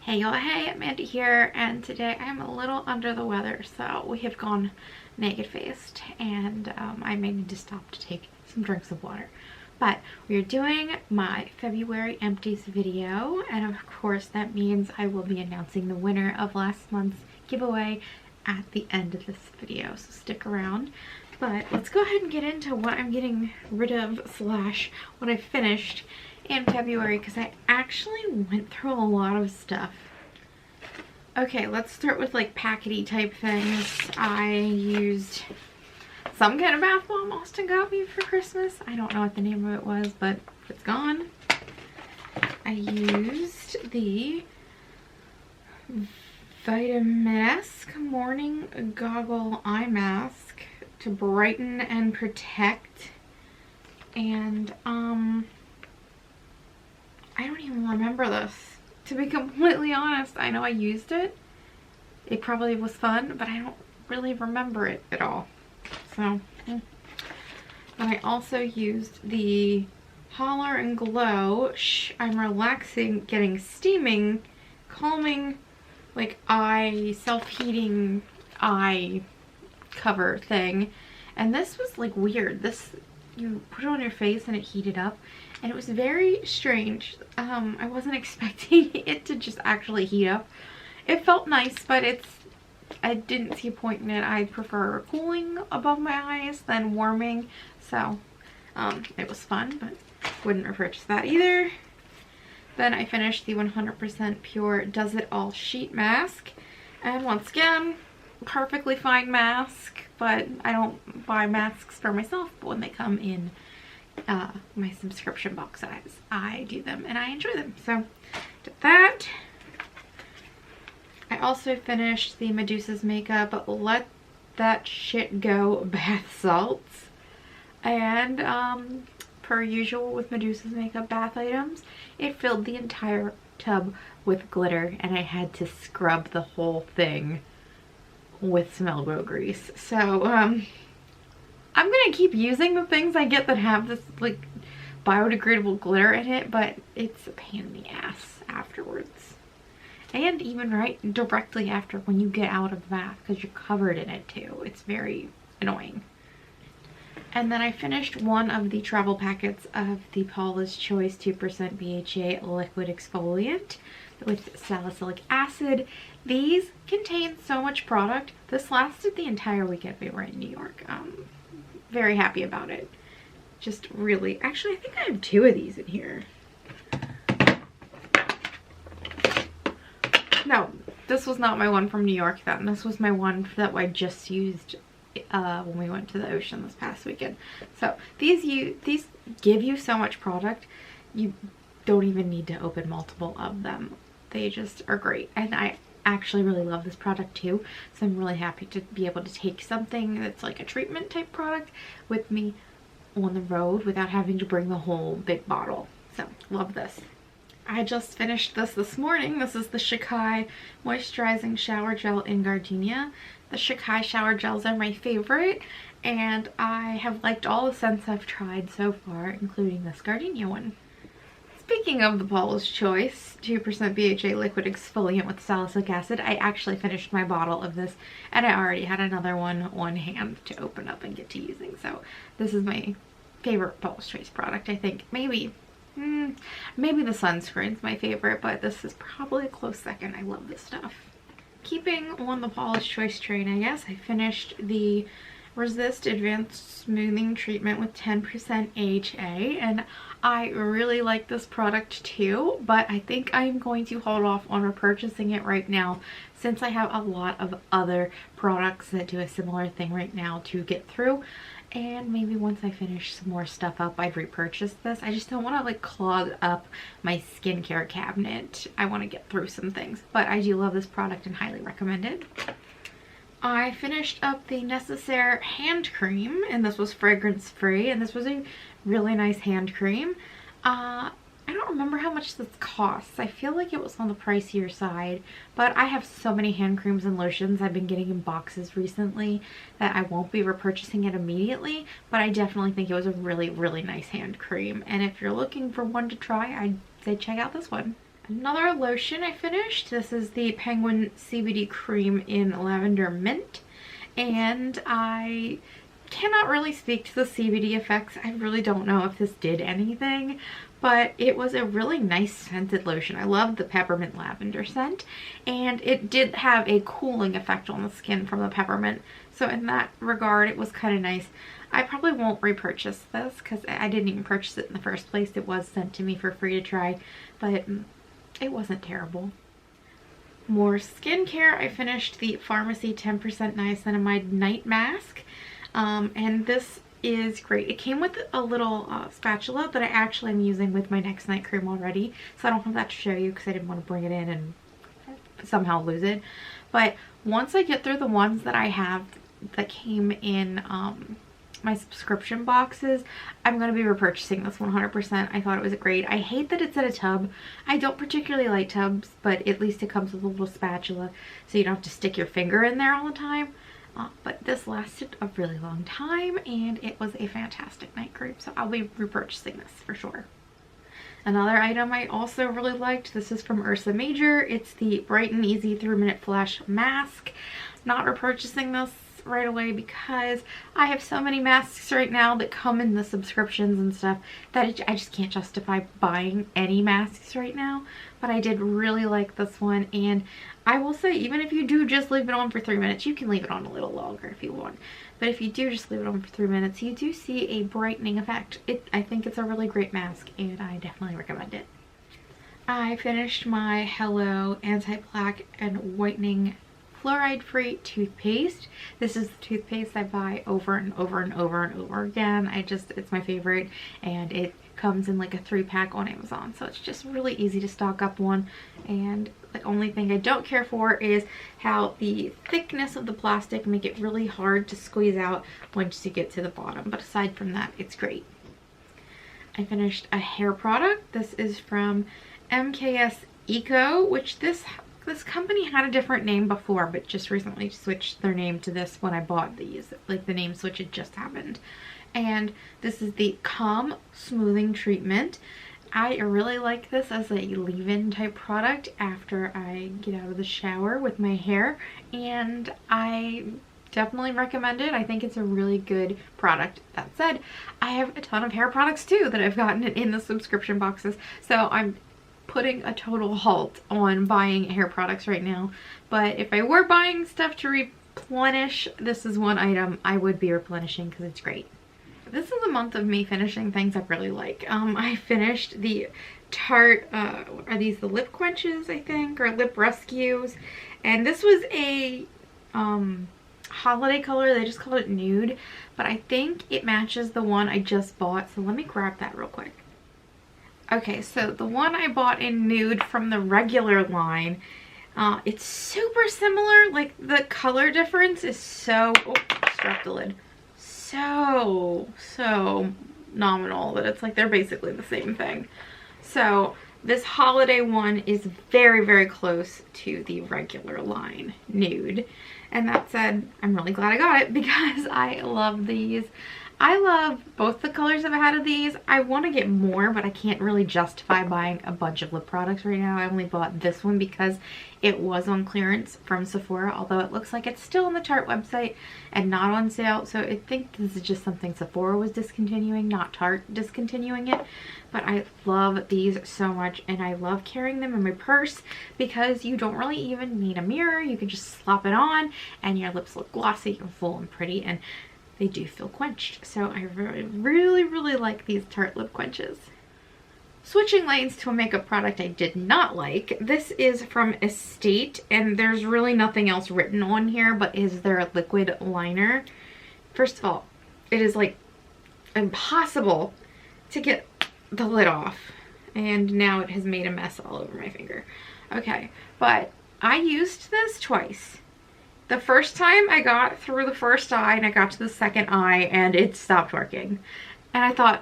Hey y'all, hey, Amanda here, and today I'm a little under the weather, so we have gone naked-faced, and I may need to stop to take some drinks of water. But we are doing my February Empties video, and of course that means I will be announcing the winner of last month's giveaway at the end of this video, so stick around. But let's go ahead and get into what I'm getting rid of / what I finished in February, because I actually went through a lot of stuff. Okay, let's start with like packety type things. I used some kind of bath bomb Austin got me for Christmas. I don't know what the name of it was, but it's gone. I used the Vitamask Morning Goggle Eye Mask to brighten and protect. And I don't even remember this. To be completely honest, I know I used it. It probably was fun, but I don't really remember it at all. So, and I also used the Holler and Glow I'm Relaxing, Getting Steaming, Calming, like eye, self-heating eye cover thing. And this was like weird. This, you put it on your face and it heated up, and it was very strange. I wasn't expecting it to just actually heat up. It felt nice, but I didn't see a point in it. I prefer cooling above my eyes than warming, so it was fun, but wouldn't repurchase that either. Then I finished the 100% Pure Does It All Sheet Mask, and once again, perfectly fine mask, but I don't buy masks for myself, but when they come in my subscription box size, I do them and I enjoy them. So did that. I also finished the Medusa's Makeup Let That Shit Go bath salts, and per usual with Medusa's Makeup bath items, it filled the entire tub with glitter and I had to scrub the whole thing with Smell Grow grease. So I'm gonna keep using the things I get that have this like biodegradable glitter in it, but it's a pain in the ass afterwards, and even right directly after when you get out of the bath, because you're covered in it too. It's very annoying. And then I finished one of the travel packets of the Paula's Choice 2% BHA liquid exfoliant with salicylic acid. These contain so much product. This lasted the entire weekend we were in New York. Very happy about it. Just really, actually I think I have 2 of these in here. No, this was not my one from New York then. This was my one that I just used when we went to the ocean this past weekend. So these give you so much product, you don't even need to open multiple of them. They just are great, and I actually really love this product too, so I'm really happy to be able to take something that's like a treatment type product with me on the road without having to bring the whole big bottle. So love this. I just finished this morning. This is the Shikai Moisturizing Shower Gel in Gardenia. The Shikai shower gels are my favorite, and I have liked all the scents I've tried so far, including this Gardenia one. Speaking of the Paula's Choice 2% BHA liquid exfoliant with salicylic acid, I actually finished my bottle of this, and I already had another one on hand to open up and get to using. So this is my favorite Paula's Choice product, I think. Maybe the sunscreen's my favorite, but this is probably a close second. I love this stuff. Keeping on the Paula's Choice train, I guess, I finished the Resist Advanced Smoothing Treatment with 10% AHA, and I really like this product too, but I think I'm going to hold off on repurchasing it right now, since I have a lot of other products that do a similar thing right now to get through. And maybe once I finish some more stuff up, I'd repurchase this. I just don't want to like clog up my skincare cabinet. I want to get through some things, but I do love this product and highly recommend it. I finished up the Necessaire hand cream, and this was fragrance free, and this was a really nice hand cream. I don't remember how much this costs. I feel like it was on the pricier side, but I have so many hand creams and lotions I've been getting in boxes recently that I won't be repurchasing it immediately, but I definitely think it was a really, really nice hand cream. And if you're looking for one to try, I'd say check out this one. Another lotion I finished. This is the Penguin CBD Cream in Lavender Mint. And I cannot really speak to the CBD effects. I really don't know if this did anything, but it was a really nice scented lotion. I loved the peppermint lavender scent, and it did have a cooling effect on the skin from the peppermint. So in that regard, it was kind of nice. I probably won't repurchase this because I didn't even purchase it in the first place. It was sent to me for free to try, but it wasn't terrible. More skincare. I finished the Pharmacy 10% Niacinamide Night Mask. And this is great. It came with a little spatula that I actually am using with my next night cream already. So I don't have that to show you because I didn't want to bring it in and somehow lose it. But once I get through the ones that I have that came in my subscription boxes, I'm going to be repurchasing this 100%. I thought it was great. I hate that it's in a tub. I don't particularly like tubs, but at least it comes with a little spatula so you don't have to stick your finger in there all the time. But this lasted a really long time, and it was a fantastic night cream, so I'll be repurchasing this for sure. Another item I also really liked, this is from Ursa Major. It's the Bright and Easy 3-Minute Flash Mask. Not repurchasing this right away because I have so many masks right now that come in the subscriptions and stuff that I just can't justify buying any masks right now. But I did really like this one, and I will say, even if you do just leave it on for 3 minutes, you can leave it on a little longer if you want. But if you do just leave it on for 3 minutes, you do see a brightening effect. I think it's a really great mask, and I definitely recommend it. I finished my Hello Anti-Plaque and Whitening Fluoride-Free toothpaste. This is the toothpaste I buy over and over and over and over again. It's my favorite, and it comes in like a 3-pack on Amazon, so it's just really easy to stock up one. And the only thing I don't care for is how the thickness of the plastic make it really hard to squeeze out once you get to the bottom, but aside from that, it's great. I finished a hair product. This is from MKS Eco, which this company had a different name before, but just recently switched their name to this when I bought these. Like, the name switch had just happened. And this is the Calm Smoothing Treatment. I really like this as a leave-in type product after I get out of the shower with my hair, and I definitely recommend it. I think it's a really good product. That said, I have a ton of hair products too that I've gotten in the subscription boxes, so I'm putting a total halt on buying hair products right now. But if I were buying stuff to replenish, this is one item I would be replenishing because it's great. This is a month of me finishing things I really like. I finished the Tarte, are these the lip quenches, I think, or lip rescues, and this was a holiday color. They just called it nude, but I think it matches the one I just bought, so let me grab that real quick. Okay, so the one I bought in nude from the regular line, it's super similar. Like, the color difference is so, oh, struck the lid, so nominal that it's like they're basically the same thing. So this holiday one is very close to the regular line nude, and that said, I'm really glad I got it because I love these. I love both the colors I've had of these. I want to get more, but I can't really justify buying a bunch of lip products right now. I only bought this one because it was on clearance from Sephora, although it looks like it's still on the Tarte website and not on sale. So I think this is just something Sephora was discontinuing, not Tarte discontinuing it. But I love these so much, and I love carrying them in my purse because you don't really even need a mirror. You can just slap it on and your lips look glossy and full and pretty, and they do feel quenched. So I really like these Tarte lip quenches. Switching lanes to a makeup product I did not like. This is from Estate, and there's really nothing else written on here, but is there a liquid liner? First of all, it is like impossible to get the lid off, and now it has made a mess all over my finger. Okay, but I used this twice. The first time I got through the first eye and I got to the second eye and it stopped working. And I thought,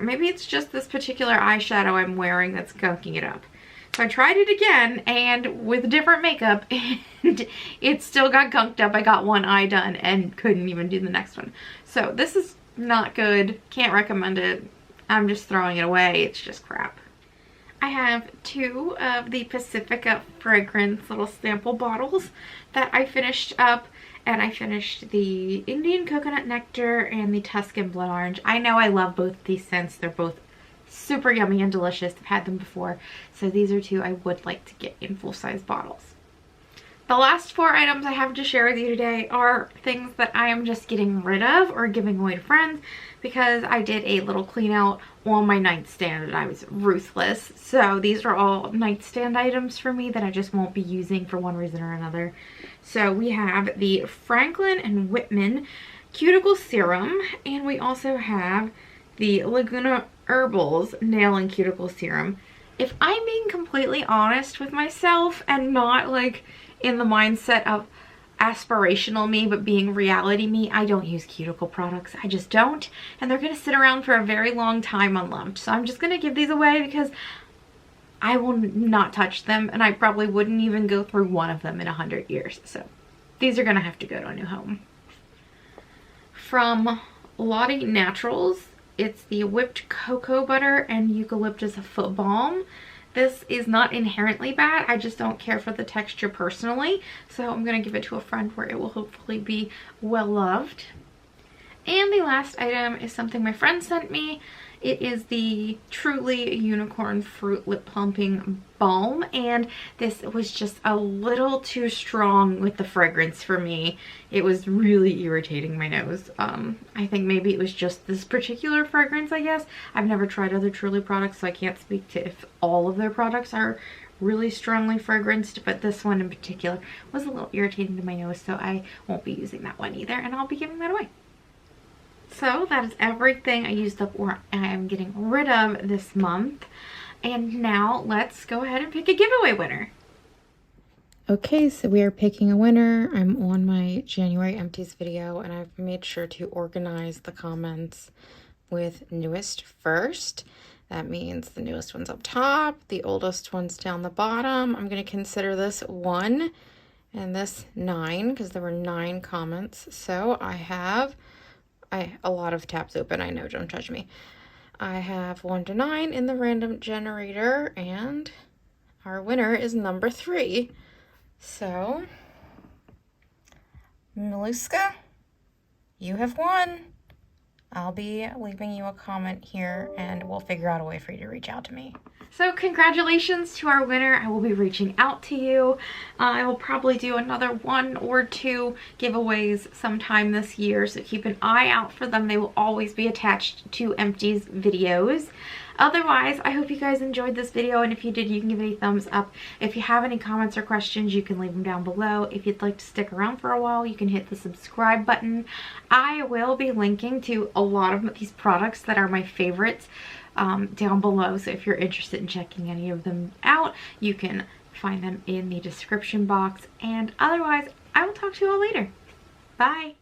maybe it's just this particular eyeshadow I'm wearing that's gunking it up. So I tried it again, and with different makeup, and it still got gunked up. I got one eye done and couldn't even do the next one. So this is not good. Can't recommend it. I'm just throwing it away. It's just crap. I have 2 of the Pacifica fragrance little sample bottles that I finished up, and I finished the Indian Coconut Nectar and the Tuscan Blood Orange. I know I love both of these scents. They're both super yummy and delicious. I've had them before, so these are 2 I would like to get in full-size bottles. The last 4 items I have to share with you today are things that I am just getting rid of or giving away to friends because I did a little clean out on my nightstand and I was ruthless. So these are all nightstand items for me that I just won't be using for one reason or another. So we have the Franklin and Whitman Cuticle Serum, and we also have the Laguna Herbals Nail and Cuticle Serum. If I'm being completely honest with myself and not like in the mindset of aspirational me but being reality me, I don't use cuticle products. I just don't, and they're gonna sit around for a very long time unloved, so I'm just gonna give these away because I will not touch them, and I probably wouldn't even go through one of them in 100 years. So these are gonna have to go to a new home. From Lottie Naturals, it's the whipped cocoa butter and eucalyptus foot balm. This is not inherently bad. I just don't care for the texture personally. So I'm going to give it to a friend where it will hopefully be well loved. And the last item is something my friend sent me. It is the Truly Unicorn Fruit Lip Plumping Balm, and this was just a little too strong with the fragrance for me. It was really irritating my nose. I think maybe it was just this particular fragrance, I guess. I've never tried other Truly products, so I can't speak to if all of their products are really strongly fragranced, but this one in particular was a little irritating to my nose, so I won't be using that one either, and I'll be giving that away. So that is everything I used up or I am getting rid of this month. And now let's go ahead and pick a giveaway winner. Okay, so we are picking a winner. I'm on my January empties video and I've made sure to organize the comments with newest first. That means the newest one's up top, the oldest one's down the bottom. I'm going to consider this 1 and this 9 because there were 9 comments. So I have a lot of tabs open, I know, don't judge me. I have 1 to 9 in the random generator, and our winner is number 3. So, Maluska, you have won. I'll be leaving you a comment here, and we'll figure out a way for you to reach out to me. So congratulations to our winner. I will be reaching out to you. I will probably do another 1 or 2 giveaways sometime this year, so keep an eye out for them. They will always be attached to Empties videos. Otherwise, I hope you guys enjoyed this video, and if you did, you can give it a thumbs up. If you have any comments or questions, you can leave them down below. If you'd like to stick around for a while, you can hit the subscribe button. I will be linking to a lot of these products that are my favorites down below, so if you're interested in checking any of them out, you can find them in the description box. And otherwise, I will talk to you all later. Bye!